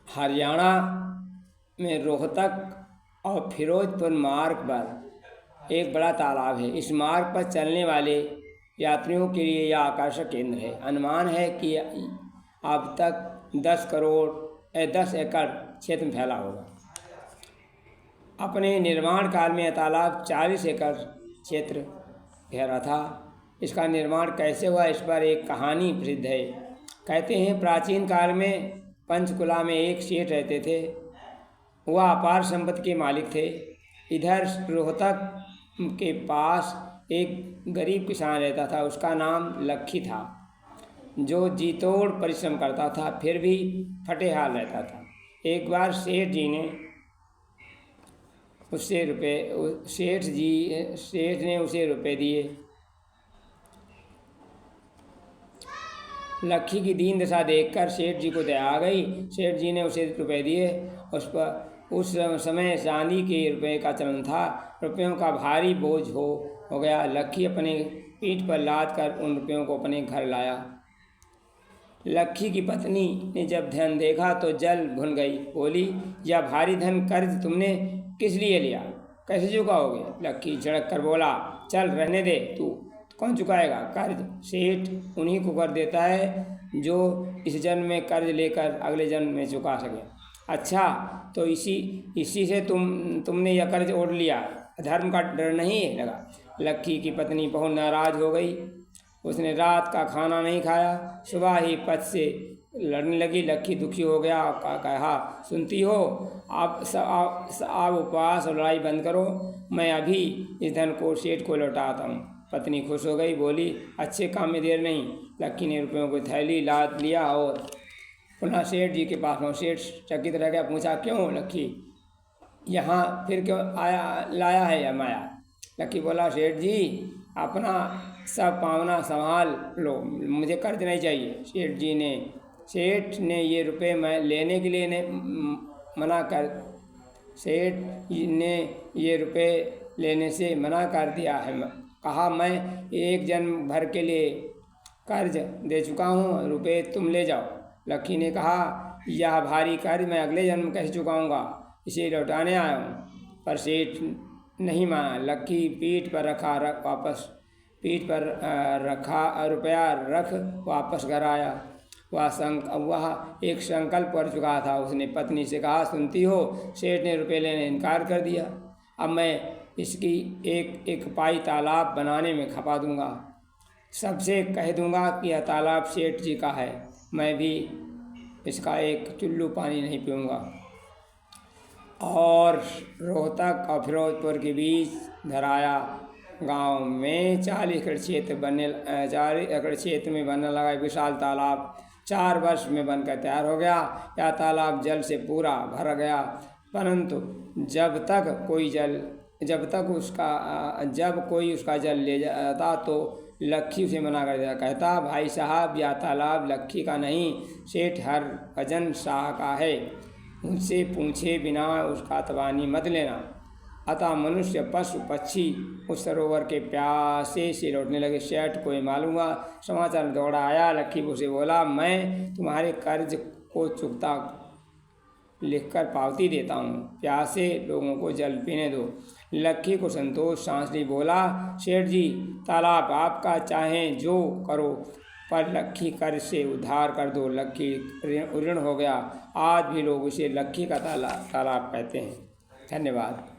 हरियाणा में रोहतक और फिरोजपुर मार्ग पर एक बड़ा तालाब है। इस मार्ग पर चलने वाले यात्रियों के लिए यह आकर्षक केंद्र है। अनुमान है कि अब तक 10 एकड़ क्षेत्र में फैला होगा। अपने निर्माण काल में यह तालाब 40 एकड़ क्षेत्र घेरा था। इसका निर्माण कैसे हुआ, इस पर एक कहानी प्रसिद्ध है। कहते हैं प्राचीन काल में पंचकुला में एक सेठ रहते थे। वह अपार संपत्ति के मालिक थे। इधर रोहतक के पास एक गरीब किसान रहता था। उसका नाम लक्की था, जो जी तोड़ परिश्रम करता था, फिर भी फटे हाल रहता था। एक बार सेठ ने उसे रुपए दिए। लक्की की दीन दशा देखकर सेठ जी को दया आ गई। सेठ जी ने उसे रुपए दिए। उस समय चांदी के रुपए का चलन था। रुपयों का भारी बोझ हो गया। लक्की अपने पीठ पर लाद कर उन रुपयों को अपने घर लाया। लक्की की पत्नी ने जब धन देखा तो जल भुन गई। बोली, यह भारी धन कर्ज तुमने किस लिए लिया, कैसे चुकाओगे? लक्की झड़क कर बोला, चल रहने दे, तू कौन चुकाएगा कर्ज? सेठ उन्हीं को कर देता है जो इस जन्म में कर्ज लेकर अगले जन्म में चुका सके। अच्छा, तो इसी से तुमने यह कर्ज ओढ़ लिया, धर्म का डर नहीं है लगा? लक्की की पत्नी बहुत नाराज हो गई। उसने रात का खाना नहीं खाया। सुबह ही पति से लड़ने लगी। लक्की दुखी हो गया। कहा, सुनती हो, आप उपवास और लड़ाई बंद करो, मैं अभी इस धन को सेठ को लौटाता हूँ। पत्नी खुश हो गई, बोली, अच्छे काम में देर नहीं। लक्की ने रुपयों को थैली लाद लिया और पुनः सेठ जी के पास पहुँचा। सेठ चकित रह गया। पूछा, क्यों लक्की, यहाँ फिर क्यों लाया है यह माया? लक्की बोला, सेठ जी अपना सब पावना संभाल लो, मुझे कर्ज नहीं चाहिए। सेठ ने ये रुपये मैं लेने के लिए सेठ ने ये रुपये लेने से मना कर दिया है। कहा, मैं एक जन्म भर के लिए कर्ज दे चुका हूँ, रुपये तुम ले जाओ। लक्की ने कहा, यह भारी कर्ज मैं अगले जन्म कैसे चुकाऊँगा, इसे लौटाने आया हूँ। पर सेठ नहीं माना। लक्की पीठ पर रखा रुपया रख वापस घर आया। वह एक संकल्प कर चुका था। उसने पत्नी से कहा, सुनती हो, सेठ ने रुपये लेने इनकार कर दिया। अब मैं इसकी एक पाई तालाब बनाने में खपा दूंगा। सबसे कह दूंगा कि यह तालाब सेठ जी का है। मैं भी इसका एक चुल्लू पानी नहीं पीऊँगा। और रोहतक और फिरोजपुर के बीच धराया गांव में 40 एकड़ क्षेत्र में बनने लगा विशाल तालाब। 4 वर्ष में बनकर तैयार हो गया। यह तालाब जल से पूरा भर गया। परंतु जब कोई उसका जल ले जाता तो लक्की उसे मना कर देता। कहता, भाई साहब, यह तालाब लक्की का नहीं, सेठ हरभजन शाह का है। उनसे पूछे बिना उसका पानी मत लेना। अतः मनुष्य पशु पक्षी उस सरोवर के प्यासे से लौटने लगे। सेठ को मालूम हुआ, समाचार दौड़ा आया। लक्की उसे बोला, मैं तुम्हारे कर्ज को चुकता लिखकर पावती देता हूँ, प्यासे लोगों को जल पीने दो। लक्की को संतोष सांस ली। बोला, सेठ जी, तालाब आपका, चाहें जो करो, पर लक्की कर्ज से उद्धार कर दो। लक्की ऋण हो गया। आज भी लोग उसे लक्की का तालाब कहते हैं। धन्यवाद।